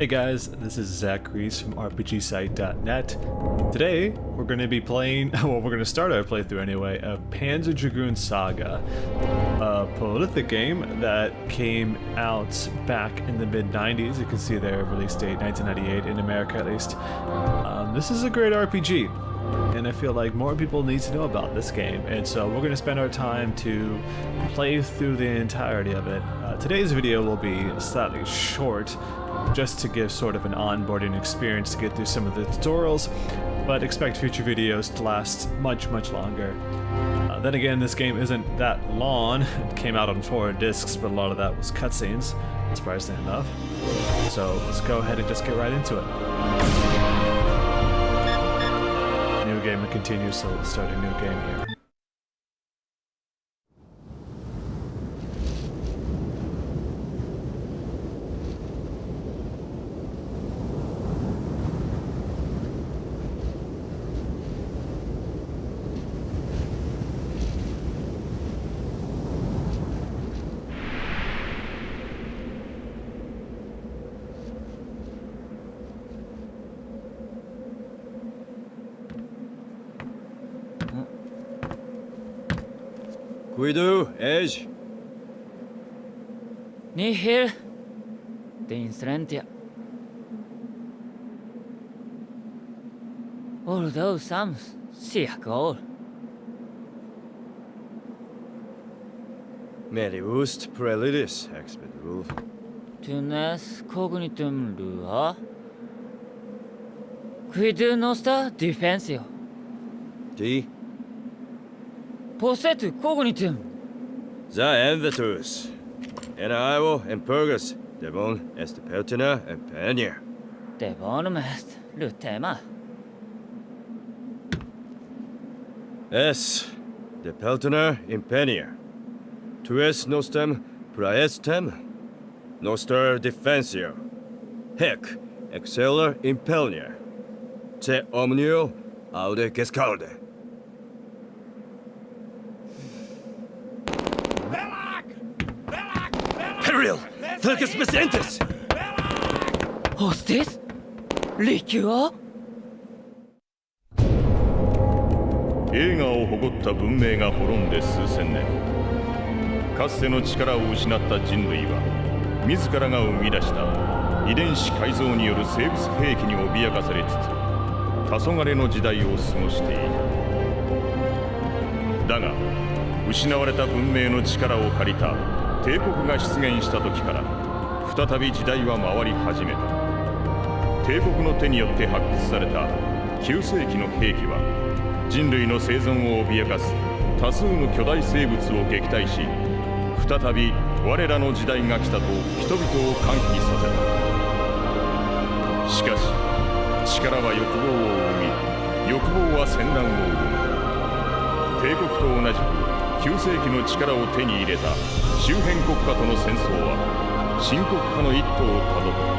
Hey guys, this is Zack Reese from RPGsite.net. Today, we're going to be playing, well, we're going to start our playthrough anyway, of Panzer Dragoon Saga, a prolific game that came out back in the mid-90s. You can see their release date, 1998, in America at least. This is a great RPG, and I feel like more people need to know about this game, and so we're going to spend our time to play through the entirety of it. Today's video will be slightly short, just to give sort of an onboarding experience to get through some of the tutorials, but expect future videos to last much longer. Then again, this game isn't that long. It came out on 4 discs, but a lot of that was cutscenes, surprisingly enough. So let's go ahead and just get right into it. New game and continue, so let's start a new game here. Cuidado, Edge. Nihil Dinstrentia. Although some circle. Meliust prelidis, expedul. Tunes cognitum lua. Quid nostra defensio. Di. Possetu cognitum. Za envetus. En Iowa and Purgus, Devon, est Peltina and Penier. Devonum est lutema. Es, de Peltina in Penier. Tues nostem praestem, noster defensio. Hec, exceller in Pelnier. Te omnio aude gescalde. Peril! Felix Mesentes! Hostis? Liquor? 栄華を誇った文明が滅んで数千年、かつての力を失った人類は自らが生み出した遺伝子改造による生物兵器に脅かされつつ黄昏の時代を過ごしていた。だが失われた文明の力を借りた帝国が出現した時から再び時代は回り始めた。帝国の手によって発掘された9世紀の兵器は人類の生存を脅かす多数の巨大生物を撃退し、再び我らの時代が来たと人々を歓喜させた。しかし力は欲望を生み、欲望は戦乱を生む。帝国と同じく9世紀の力を手に入れた周辺国家との戦争は深刻化の一途をたどった。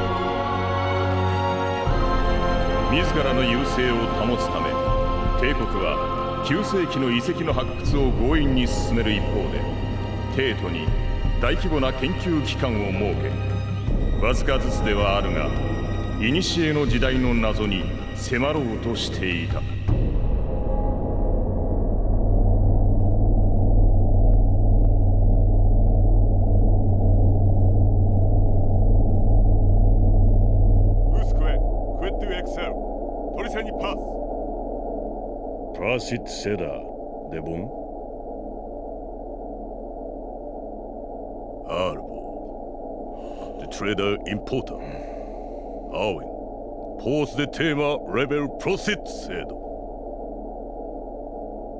自らの優勢を保つため、帝国は9世紀の遺跡の発掘を強引に進める一方で、帝都に大規模な研究機関を設け、わずかずつではあるが古の時代の謎に迫ろうとしていた。Prosit Seda, Devon? Arbo. The trader important. Owen. Pause the tema rebel prosit Seda.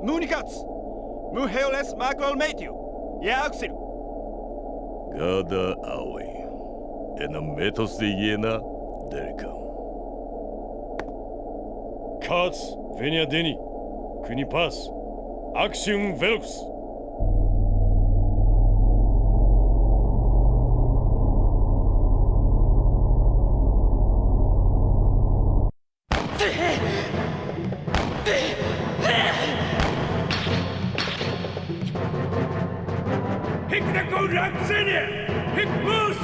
Municats! Muheoles Macro Matthew! Yaxil! Gada Owen. En a metos de Iena, Delcam. Kats, Venia Deni, Kunipas, Axium Velux. Hick the good luck, Senior! Hick loose!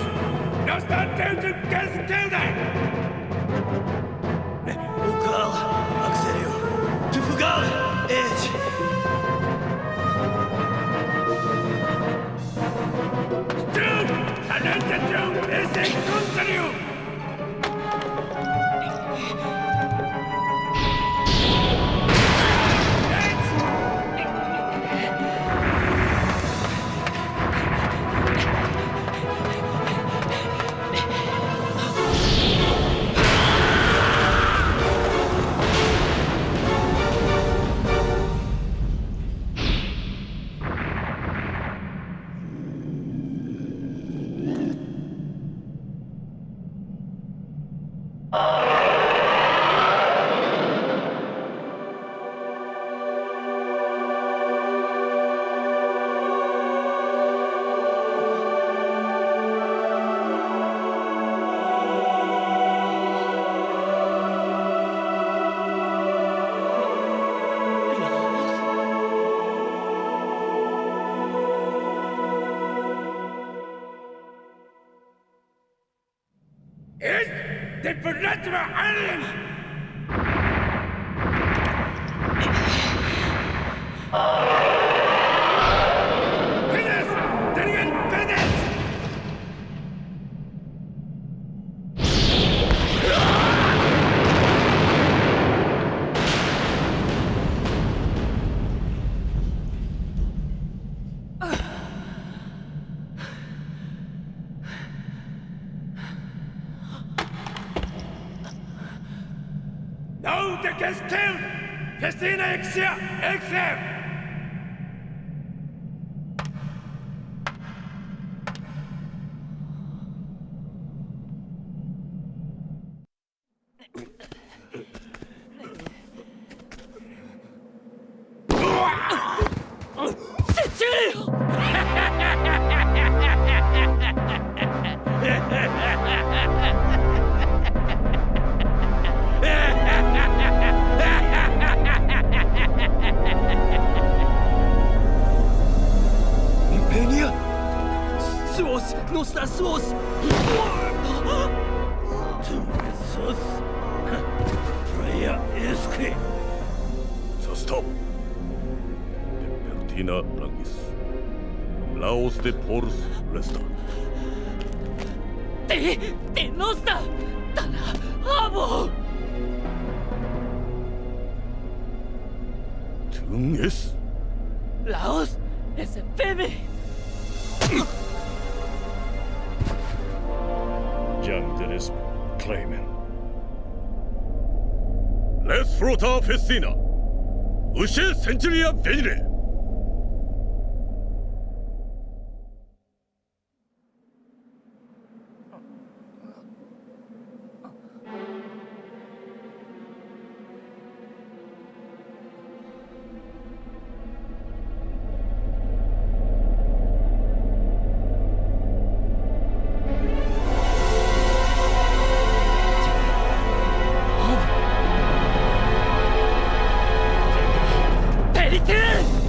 No, the gets killed! Festina Exia! Exam! Laos de Porus Resta. De nostra! Dana! Abo! Tunges? Laos es a baby! Jamdelis Clayman. Let's fruit our Festina! Ushe Centuria Venere! Periters!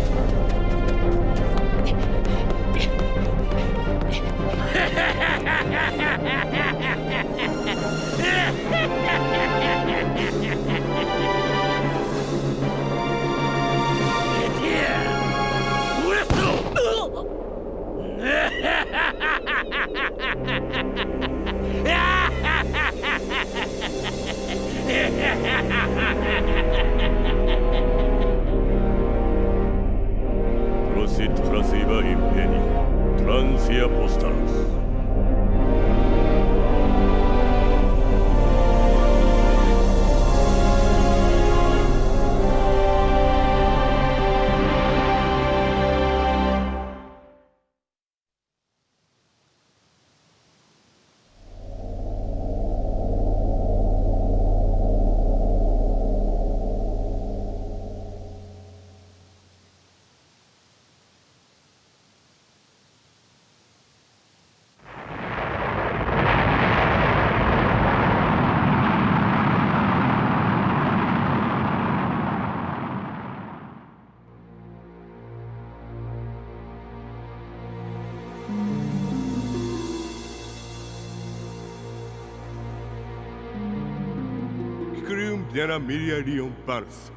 dena miliarium pars,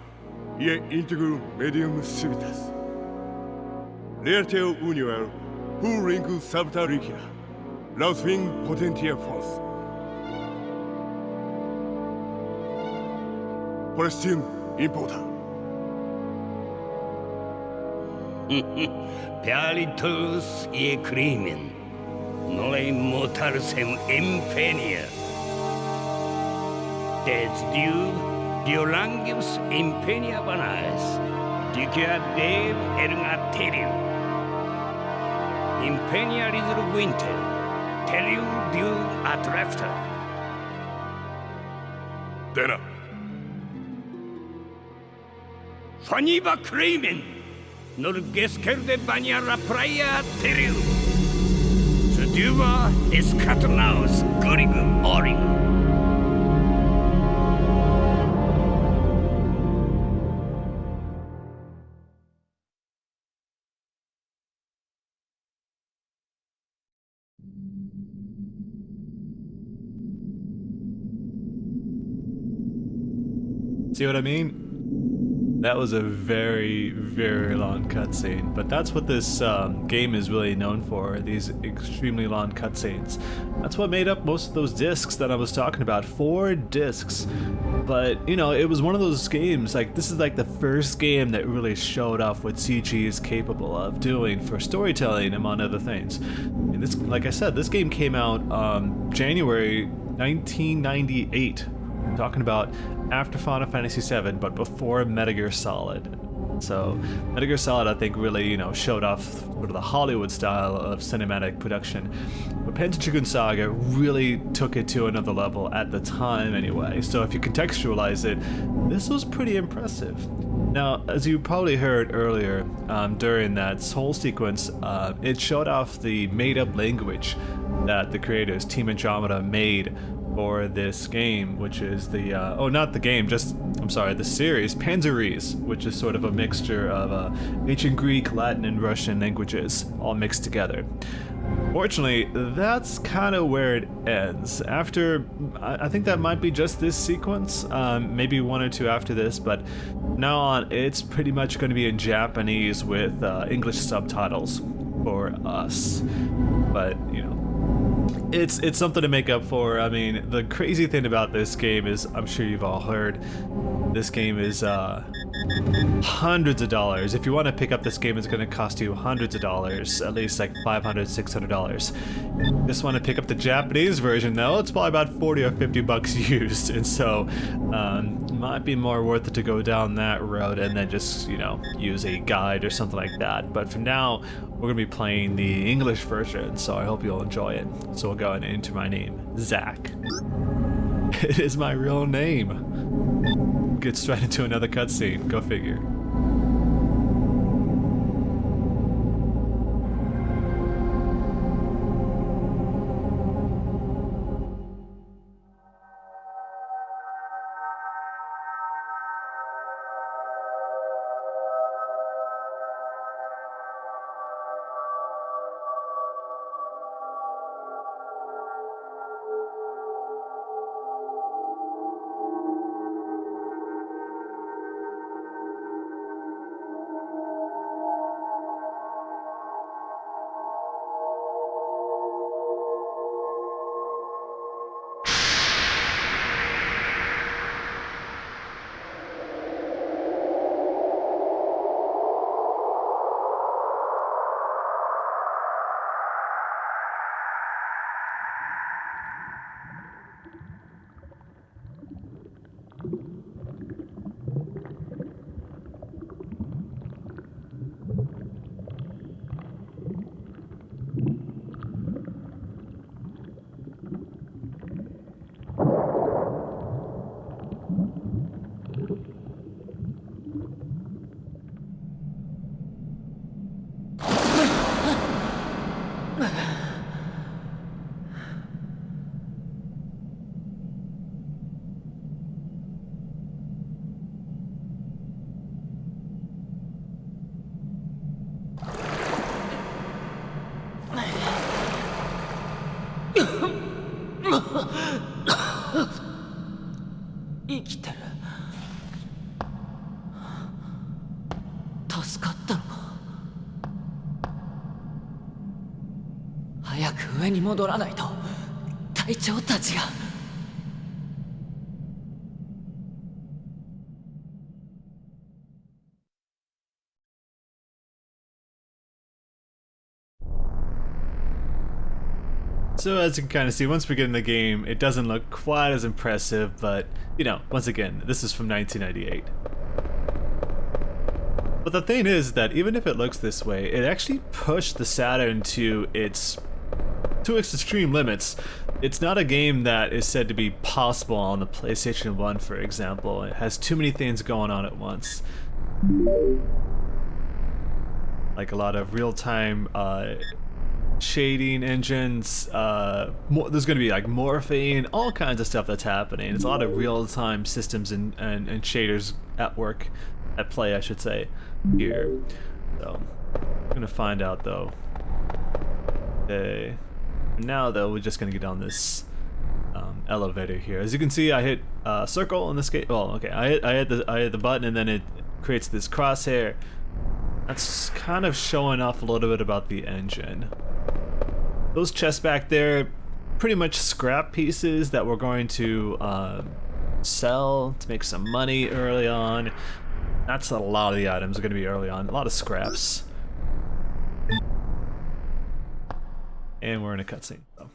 ie integrum medium civitas. Lerteo univer, ringus sabta ricia, lausving potentia fos. Prestim impota. Pialitus ie crimen, nole motarsem impenia. Des Diolangius impenia banais, dicia Dev ergaterium. Impenia ridru winter, teliu dium atrefta. Dena. Faniba crimen, nor gescerde baniara praia terium. Seduva escaternaus gurigum origum. See what I mean? That was a very, very long cutscene, but that's what this game is really known for, these extremely long cutscenes. That's what made up most of those discs that I was talking about, 4 discs. But, you know, it was one of those games, like, this is like the first game that really showed off what CG is capable of doing for storytelling, among other things. And this, like I said, this game came out January 1998. Talking about after Final Fantasy VII, but before Metal Gear Solid. So Metal Gear Solid, I think, really, you know, showed off sort of the Hollywood style of cinematic production. But Panzer Dragoon Saga really took it to another level at the time, anyway. So if you contextualize it, this was pretty impressive. Now, as you probably heard earlier, during that whole sequence, it showed off the made-up language that the creators, Team Andromeda, made for this game, which is the, the series, Panzer Reese, which is sort of a mixture of ancient Greek, Latin, and Russian languages, all mixed together. Fortunately, that's kind of where it ends. After, I think that might be just this sequence, maybe 1 or 2 after this, but from now on, it's pretty much going to be in Japanese with English subtitles for us. But, you know, it's something to make up for. I mean, the crazy thing about this game is, I'm sure you've all heard, this game is hundreds of dollars. If you want to pick up this game, it's going to cost you hundreds of dollars, at least like $500, $600. Just want to pick up the Japanese version though, it's probably about 40 or 50 bucks used, and so might be more worth it to go down that road and then just, you know, use a guide or something like that. But for now, we're going to be playing the English version, so I hope you'll enjoy it. So we'll go and enter my name, Zack. It is my real name. Get straight into another cutscene, go figure. 助かったのか。早く上に戻らないと隊長たちが。So as you can kind of see, once we get in the game, it doesn't look quite as impressive, but, you know, once again, this is from 1998. But the thing is that even if it looks this way, it actually pushed the Saturn to its extreme limits. It's not a game that is said to be possible on the PlayStation 1, for example. It has too many things going on at once. Like a lot of real-time shading engines, there's going to be like morphing, all kinds of stuff that's happening. It's a lot of real-time systems and shaders at work, at play I should say, here. So, I'm going to find out though. Now though, we're just going to get on this elevator here. As you can see, I hit circle in this case. Well, okay, I hit the button and then it creates this crosshair. That's kind of showing off a little bit about the engine. Those chests back there, pretty much scrap pieces that we're going to sell to make some money early on. That's a lot of the items are going to be early on. A lot of scraps. And we're in a cutscene. So.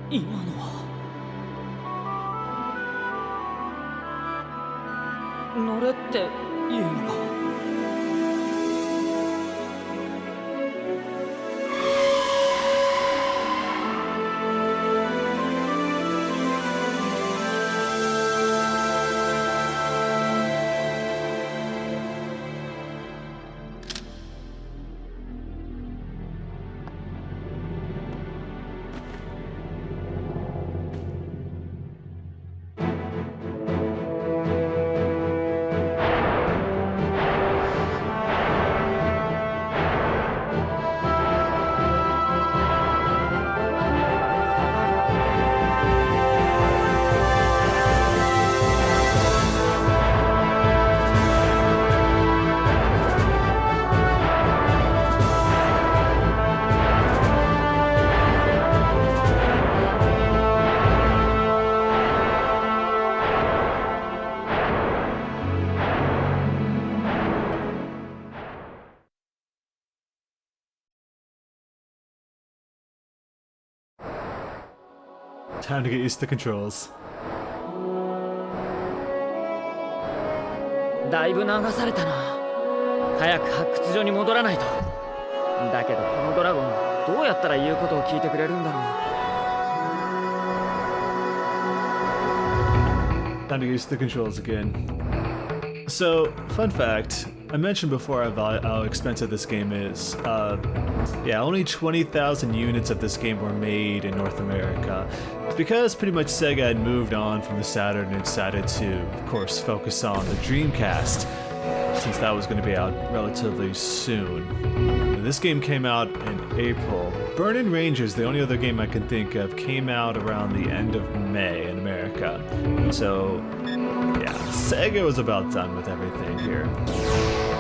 今のは乗れっていうのか。Time to get used to the controls. だいぶ流されたな。早く発掘所に戻らないと。だけどこのドラゴンどうやったら言うことを聞いてくれるんだろう。 Time to get used to the controls again. So, fun fact, I mentioned before how expensive this game is. Yeah, only 20,000 units of this game were made in North America. It's because pretty much Sega had moved on from the Saturn and decided to, of course, focus on the Dreamcast, since that was going to be out relatively soon. And this game came out in April. Burning Rangers, the only other game I can think of, came out around the end of May in America. So, yeah, Sega was about done with everything here.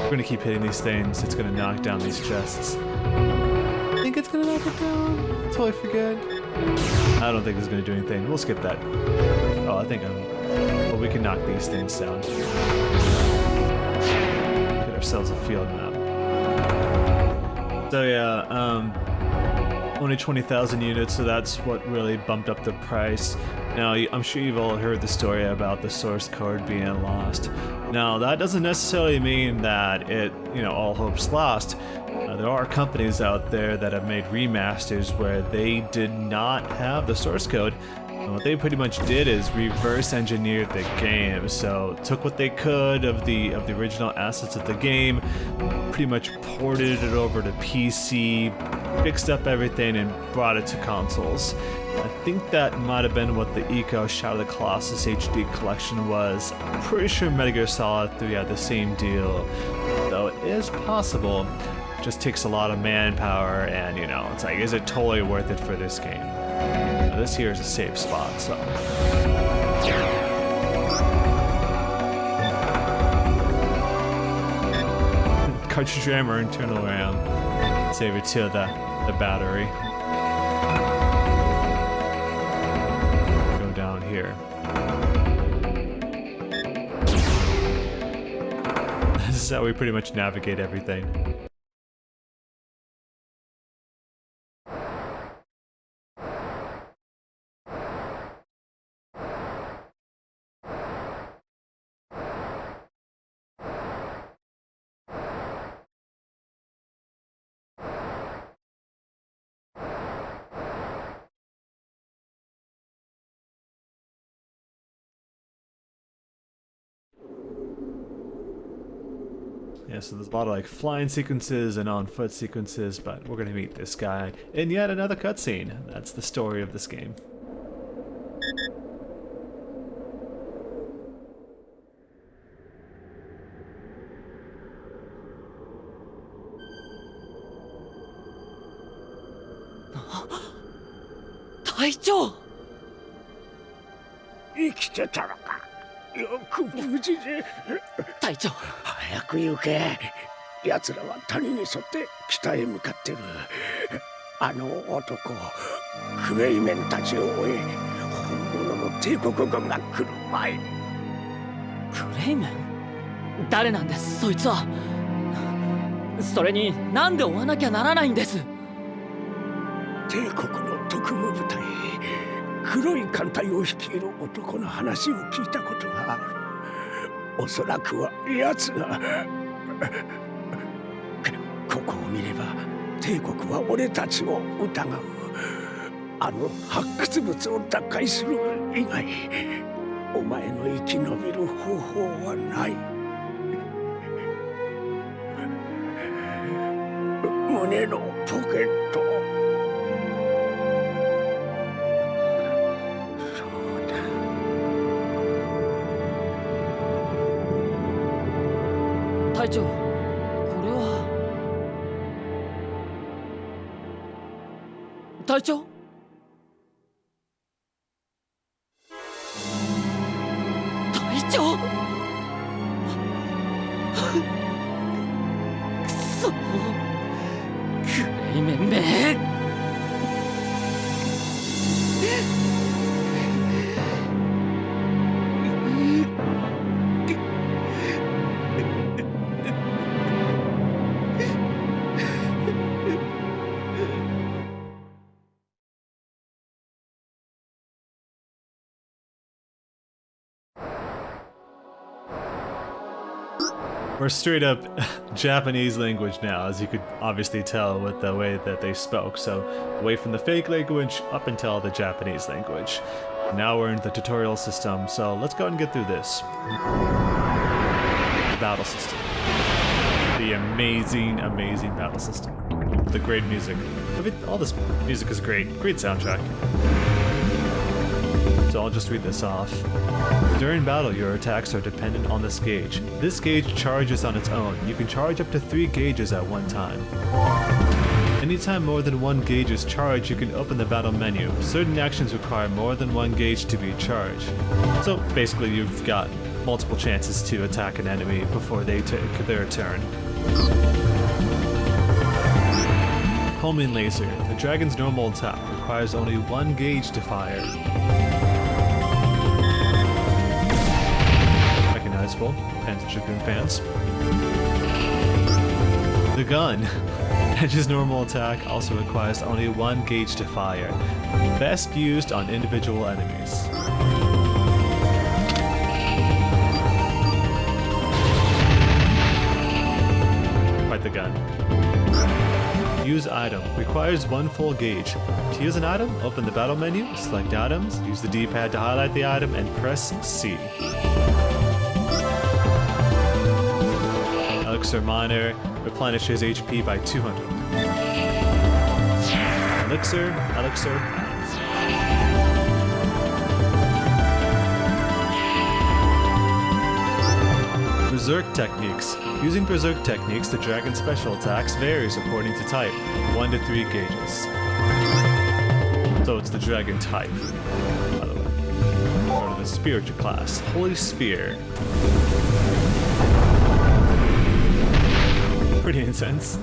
We're gonna keep hitting these things. It's gonna knock down these chests. I think it's gonna knock it down. Totally forget. I don't think it's gonna do anything. We'll skip that. Oh, I think well, we can knock these things down. Get ourselves a field map. So yeah, only 20,000 units, so that's what really bumped up the price. Now, I'm sure you've all heard the story about the source code being lost. Now, that doesn't necessarily mean that all hope's lost. There are companies out there that have made remasters where they did not have the source code. And what they pretty much did is reverse engineered the game. So took what they could of the original assets of the game, pretty much ported it over to PC, fixed up everything, and brought it to consoles. I think that might have been what the Eco Shadow of the Colossus HD collection was. I'm pretty sure Metal Gear Solid 3 had the same deal. Though it is possible, it just takes a lot of manpower, and it's like, is it totally worth it for this game? Now, this here is a safe spot, so. Cartridge RAM or internal RAM. Save it to the battery. Go down here. This is how we pretty much navigate everything. Yeah, so there's a lot of like flying sequences and on foot sequences, but we're gonna meet this guy in yet another cutscene. That's the story of this game. Taicho! 生きてたのか。よく無事で。隊長、早く行け。奴らは谷に沿って北へ向かってる。あの男、クメイメンたちを追え、本物の帝国軍が来る前に。クレイメン？誰なんです、そいつは。それに、なんで追わなきゃならないんです。帝国の特務部隊、黒い艦隊を率いる男の話を聞いたことがある。おそらくは奴がここを見れば帝国は俺たちを疑う。あの発掘物を奪回する以外お前の生き延びる方法はない。胸のポケット。そうだ。隊長、これは。隊長？隊長？くそ。クレイメンめ。We're straight up Japanese language now, as you could obviously tell with the way that they spoke. So away from the fake language up until the Japanese language. Now we're in the tutorial system, so let's go and get through this. Battle system. The amazing, amazing battle system. The great music. All this music is great. Great soundtrack. So I'll just read this off. During battle, your attacks are dependent on this gauge. This gauge charges on its own. You can charge up to 3 gauges at one time. Anytime more than 1 gauge is charged, you can open the battle menu. Certain actions require more than 1 gauge to be charged. So basically you've got multiple chances to attack an enemy before they take their turn. Homing laser. The dragon's normal attack requires only 1 gauge to fire. Recognizable, Panzer Dragoon fans. The gun. Edge's normal attack also requires only 1 gauge to fire. Best used on individual enemies. Quite the gun. Use item. Requires 1 full gauge. To use an item, open the battle menu, select items, use the D-pad to highlight the item, and press C. Elixir Miner replenishes HP by 200. Elixir. Berserk techniques. Using Berserk techniques, the dragon's special attacks varies according to type, 1 to 3 gauges. So it's the dragon type, by the way. Go to the spiritual class, Holy Sphere. Pretty intense.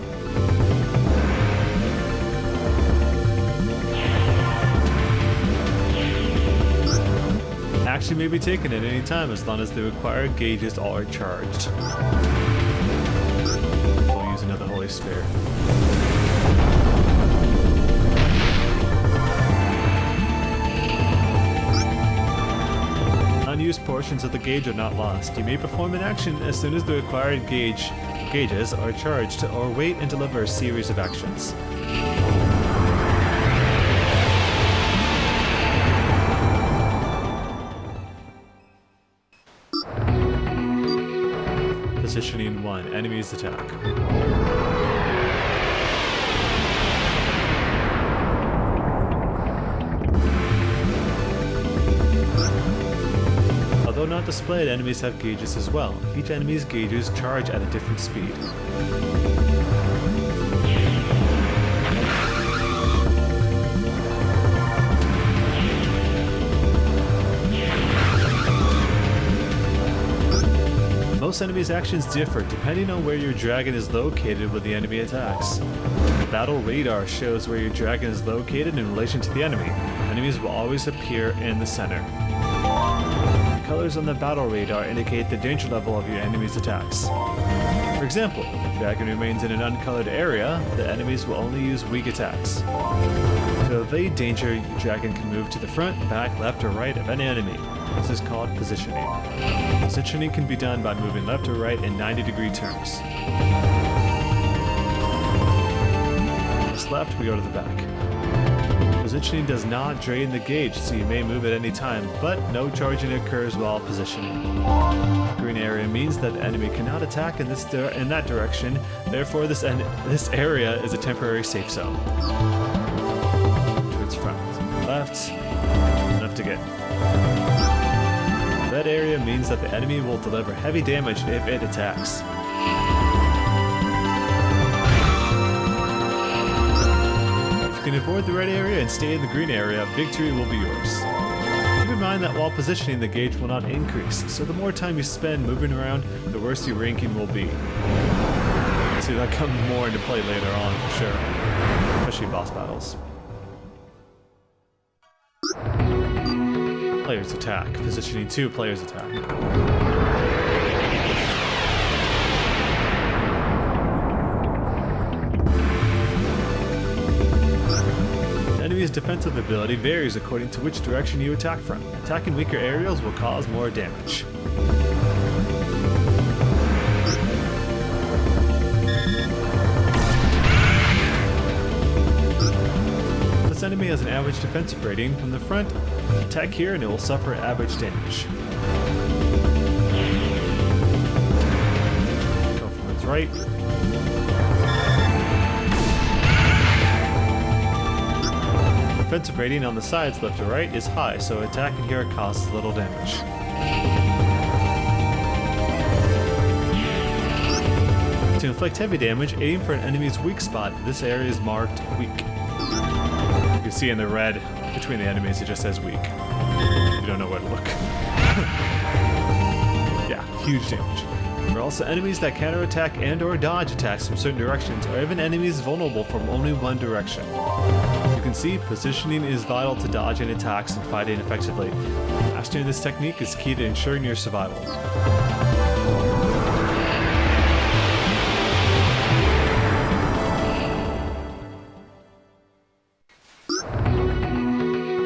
Action may be taken at any time as long as the required gauges are charged. We'll use another Holy Sphere. Unused portions of the gauge are not lost. You may perform an action as soon as the required gauges are charged, or wait and deliver a series of actions. Positioning 1. Enemies attack. Although not displayed, enemies have gauges as well. Each enemy's gauges charge at a different speed. Most enemies' actions differ depending on where your dragon is located when the enemy attacks. The battle radar shows where your dragon is located in relation to the enemy. Enemies will always appear in the center. The colors on the battle radar indicate the danger level of your enemy's attacks. For example, if the dragon remains in an uncolored area, the enemies will only use weak attacks. To evade danger, your dragon can move to the front, back, left, or right of any enemy. This is called positioning. Positioning can be done by moving left or right in 90-degree turns. Press left, we go to the back. Positioning does not drain the gauge, so you may move at any time, but no charging occurs while positioning. Green area means that the enemy cannot attack in that direction, therefore this area is a temporary safe zone. Towards front, left, left again. That area means that the enemy will deliver heavy damage if it attacks. If you can avoid the red area and stay in the green area, victory will be yours. Keep in mind that while positioning, the gauge will not increase, so the more time you spend moving around, the worse your ranking will be. See, that comes more into play later on for sure, especially boss battles. Players attack. Positioning 2, players attack. The enemy's defensive ability varies according to which direction you attack from. Attacking weaker areas will cause more damage. This enemy has an average defensive rating. From the front, attack here and it will suffer average damage. Go from its right. Defensive rating on the sides left or right is high, so attacking here causes little damage. To inflict heavy damage, aim for an enemy's weak spot. This area is marked weak. You can see in the red between the enemies it just says weak. You don't know where to look. Yeah, huge damage. There are also enemies that counterattack and or dodge attacks from certain directions, or even enemies vulnerable from only one direction. You can see positioning is vital to dodging attacks and fighting effectively. Mastering this technique is key to ensuring your survival.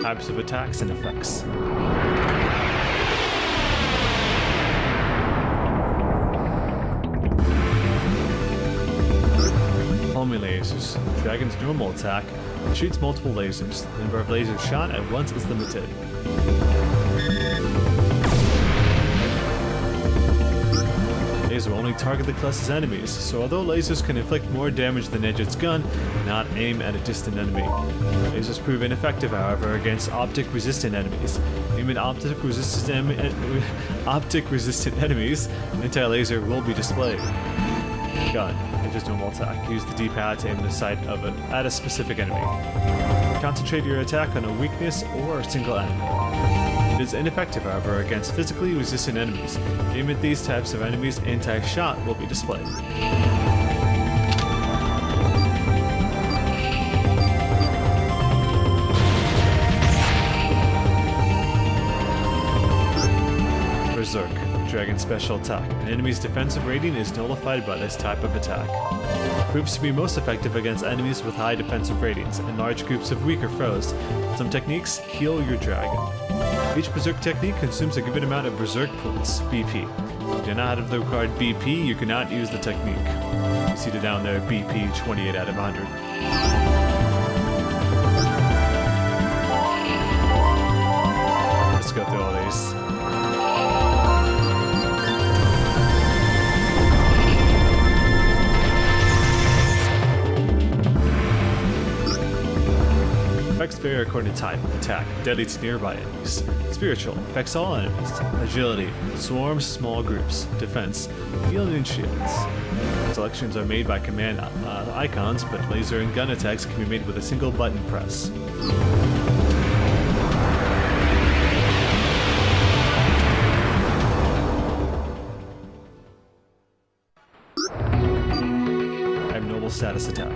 Types of attacks and effects. Homing lasers. Dragon's normal attack shoots multiple lasers. The number of lasers shot at once is limited. Lasers will only target the closest enemies, so although lasers can inflict more damage than Edge's gun, not aim at a distant enemy. Lasers prove ineffective, however, against optic-resistant enemies. Aiming optic-resistant enemies, an anti-laser will be displayed. Gun. Edge's normal attack. Use the D-pad to aim the sight at a specific enemy. Concentrate your attack on a weakness or a single enemy. It is ineffective, however, against physically resistant enemies. Aim at these types of enemies, anti-shot will be displayed. Berserk. Dragon special attack. An enemy's defensive rating is nullified by this type of attack. Proves to be most effective against enemies with high defensive ratings and large groups of weaker foes. Some techniques heal your dragon. Each Berserk technique consumes a given amount of Berserk points, BP. If you do not have the required BP, you cannot use the technique. You see it down there, BP 28 out of 100. Let's go through all these. Effects vary according to type. Attack, deadly to nearby enemies. Spiritual, affects all enemies. Agility, swarms small groups. Defense, healing and shields. Selections are made by command icons, but laser and gun attacks can be made with a single button press. Abnormal status attack.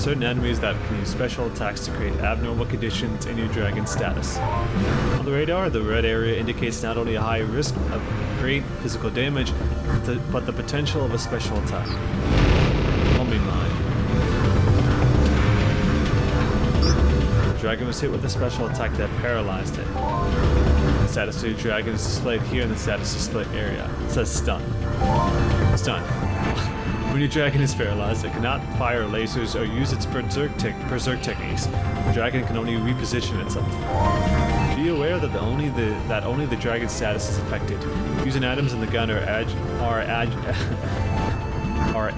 certain enemies that can use special attacks to create abnormal conditions in your dragon's status. On the radar, the red area indicates not only a high risk of great physical damage, but the potential of a special attack. Only mine. The dragon was hit with a special attack that paralyzed it. The status of your dragon is displayed here in the status display area. It says stun. Stun. When your dragon is paralyzed, it cannot fire lasers or use its berserk techniques. The dragon can only reposition itself. Be aware that only the dragon's status is affected. Using items in the gun are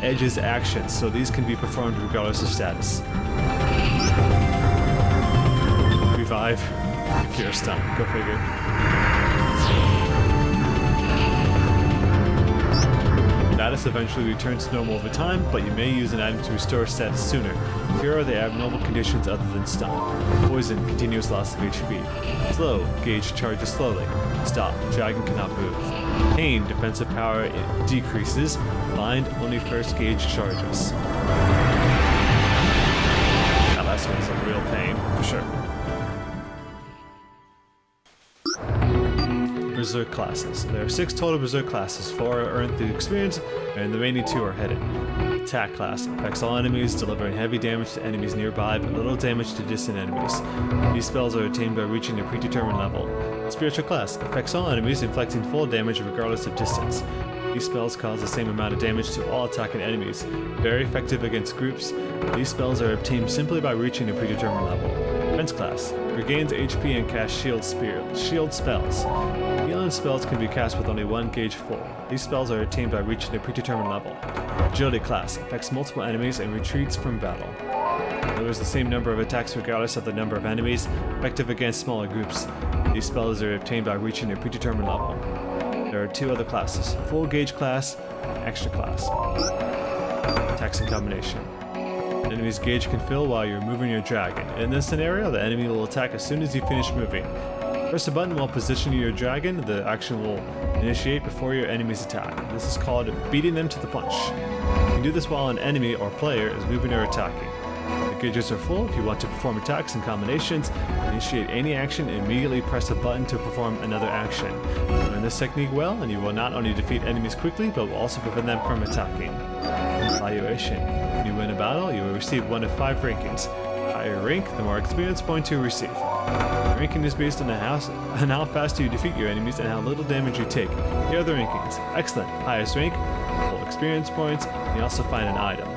edge's actions, so these can be performed regardless of status. Revive. Cure stun. Go figure. Status eventually returns to normal over time, but you may use an item to restore status sooner. Here are the abnormal conditions other than stun. Poison, continuous loss of HP. Slow, gauge charges slowly. Stop, dragon cannot move. Pain, defensive power decreases. Bind, only first gauge charges. That last one's a real pain, for sure. Berserk classes. There are 6 total Berserk classes, 4 are earned through experience, and the remaining 2 are hidden. Attack class affects all enemies, delivering heavy damage to enemies nearby, but little damage to distant enemies. These spells are attained by reaching a predetermined level. Spiritual class affects all enemies, inflicting full damage regardless of distance. These spells cause the same amount of damage to all attacking enemies. Very effective against groups. These spells are obtained simply by reaching a predetermined level. Defense class regains HP and casts shield spells. Healing spells can be cast with only 1 gauge full. These spells are attained by reaching a predetermined level. Agility class affects multiple enemies and retreats from battle. There is the same number of attacks regardless of the number of enemies, effective against smaller groups. These spells are obtained by reaching a predetermined level. There are 2 other classes, full gauge class and extra class. Attacks in combination. An enemy's gauge can fill while you're moving your dragon. In this scenario, the enemy will attack as soon as you finish moving. Press a button while positioning your dragon. The action will initiate before your enemies attack. This is called beating them to the punch. You can do this while an enemy or player is moving or attacking. The gauges are full. If you want to perform attacks and combinations, initiate any action and immediately press a button to perform another action. Learn this technique well, and you will not only defeat enemies quickly, but will also prevent them from attacking. Evaluation. When you win a battle, you will receive 1 of 5 rankings. The higher your rank, the more experience points you receive. Ranking is based on how fast you defeat your enemies and how little damage you take. Here are the rankings. Excellent, highest rank, full experience points, may also find an item.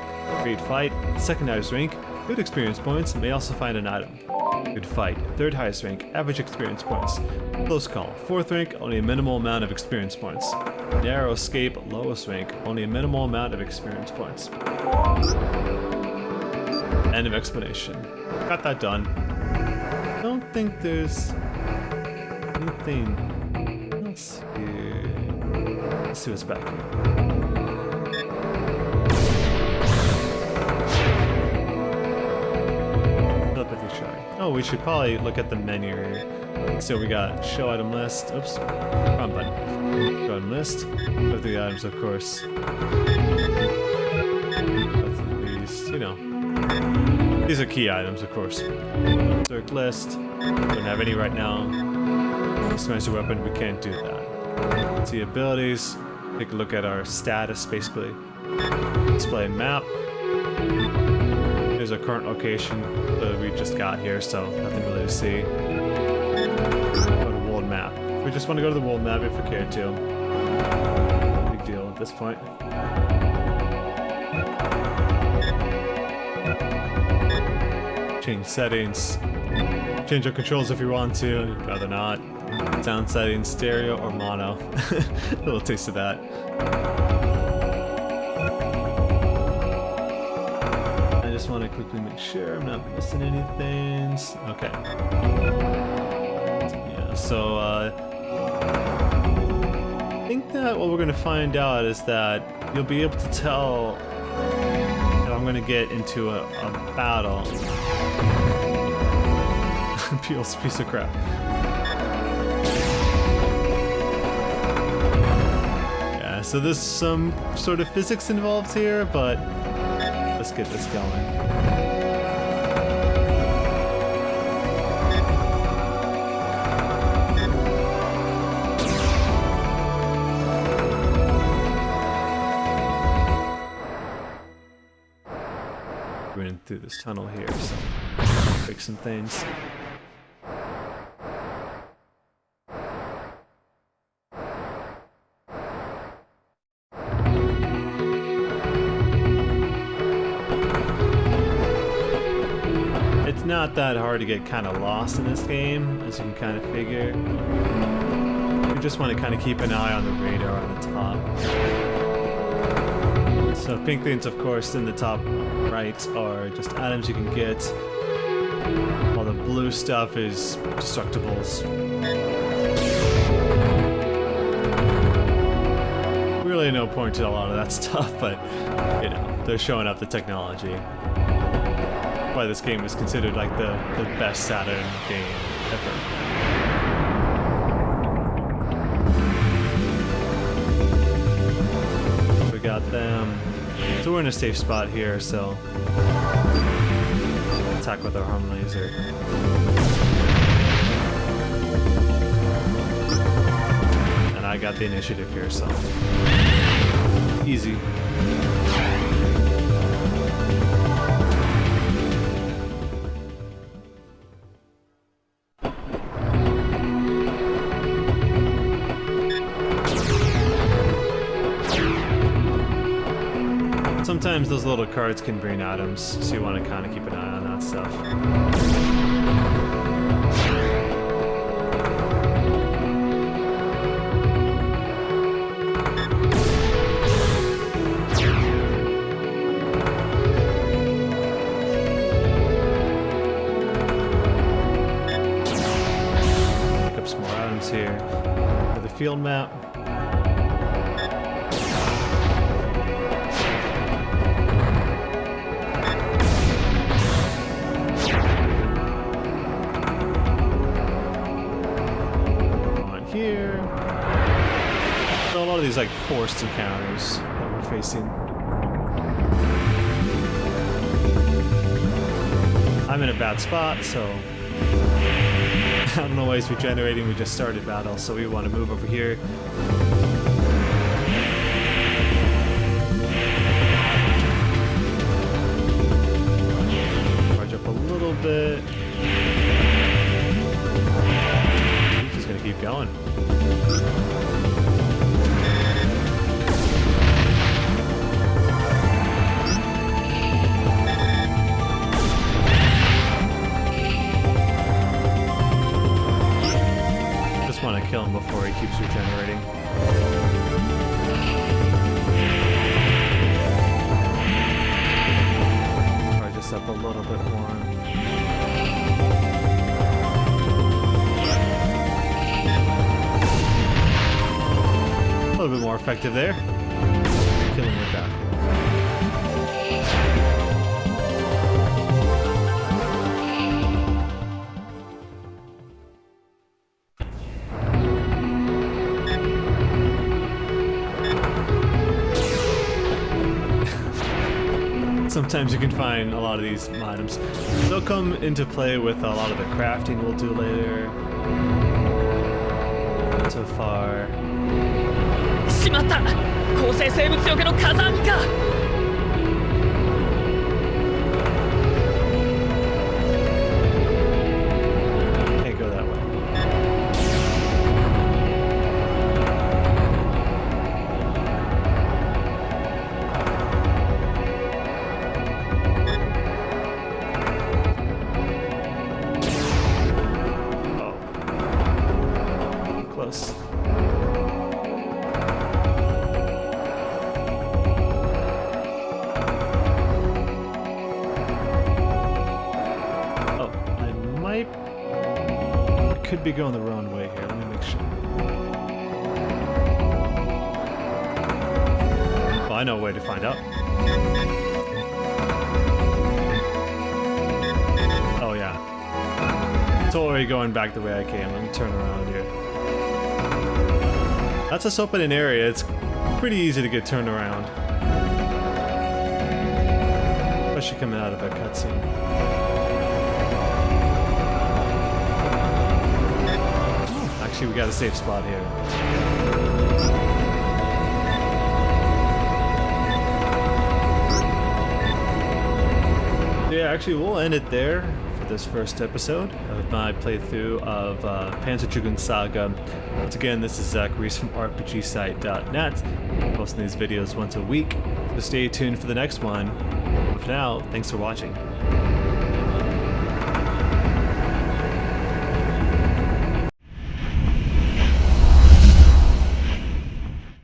Great fight, second highest rank, good experience points, may also find an item. Good fight, third highest rank, average experience points. Close call, fourth rank, only a minimal amount of experience points. Narrow escape, lowest rank, only a minimal amount of experience points. End of explanation. Got that done. I don't think there's anything else here. Let's see what's back here. Telepathy try. Oh, we should probably look at the menu here. So we got show item list. Oops, wrong button. Show item list. Go through the items, of course. These, you know. These are key items, of course. Berserk list. Don't have any right now. Customize your weapon. We can't do that. See abilities. Take a look at our status, basically. Display map. Here's our current location that we just got here, so nothing really to see. Go to world map. If we just want to go to the world map, if we care to. Big deal at this point. Change settings. Change our controls if you want to. I'd rather not. Sound settings, stereo or mono. A little taste of that. I just want to quickly make sure I'm not missing anything. Okay. Yeah, so I think that what we're going to find out is that you'll be able to tell if I'm going to get into a battle. Peel's piece of crap. Yeah, so there's some sort of physics involved here, but let's get this going. coming through this tunnel here, so fix some things. It's not that hard to get kind of lost in this game, as you can kind of figure. You just want to kind of keep an eye on the radar on the top. So pink things, of course, in the top right are just items you can get, while the blue stuff is destructibles. Really no point to a lot of that stuff, but, you know, they're showing up the technology. Why this game is considered like the best Saturn game ever. We got them. So we're in a safe spot here, so attack with our harm laser. And I got the initiative here, so easy. Sometimes those little cards can bring items, so you want to kind of keep an eye on that stuff. Pick up some more items here. For the field map. Here. So a lot of these like forced encounters that we're facing. I'm in a bad spot, so I don't know why he's regenerating. We just started battle, so we want to move over here. Charge up a little bit. Keep going. Just want to kill him before he keeps regenerating. Charge us up a little bit more. A little bit more effective there. Kill him with that. Sometimes you can find a lot of these items. They'll come into play with a lot of the crafting we'll do later. So far. しまった！構成生物よけの風網か！ Can't go that way. Oh. Close. Could be going the wrong way here. Let me make sure. Well, I know a way to find out. Oh yeah. Totally going back the way I came. Let me turn around here. That's us open an area. It's pretty easy to get turned around. Especially coming out of a cutscene. Actually, we got a safe spot here. actually, we'll end it there for this first episode of my playthrough of Panzer Dragoon Saga. Once again, this is Zack Reese from RPGsite.net. Posting these videos once a week, so stay tuned for the next one. But for now, thanks for watching.